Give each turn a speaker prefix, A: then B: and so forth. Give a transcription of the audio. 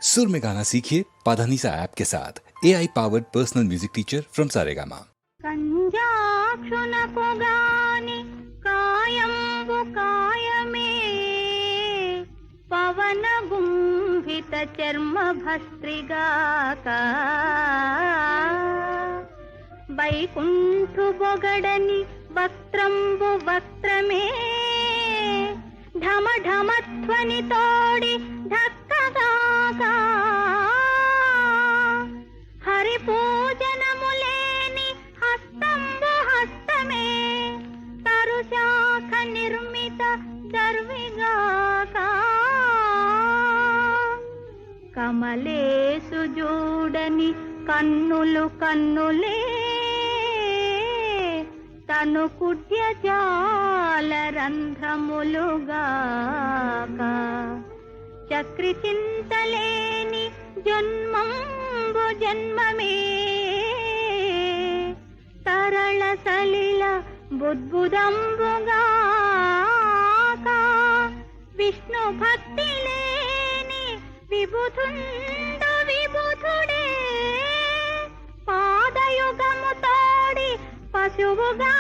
A: सुर में गाना सीखिए पाधानीसा ऐप के साथ। AI powered personal music teacher from Saregama.
B: కంజాక్షునకు గాని కాయంబు కాయమే పవన గుంభిత చర్మ భస్త్రిగాక వైకుంఠు బొగడని వస్త్రంబు వస్త్రమే ఢమ ఢమధ్వని తోడి ధక్కగాక హరి పూజనములేని హస్తంబు హస్తమే తరుశాఖ నిర్మిత దర్విగాక కమలేసు జూడని కన్నులు కన్నులే తను కుడ్యజాల రంధ్రములుగాక చక్రి చింతలేని జన్మంబు జన్మమే తరళ సలిల బుద్బుదంబుగాక విష్ణు భక్తి లేని విబుధుండు విబుధుడే పాదయుగము తోడి పశువుగా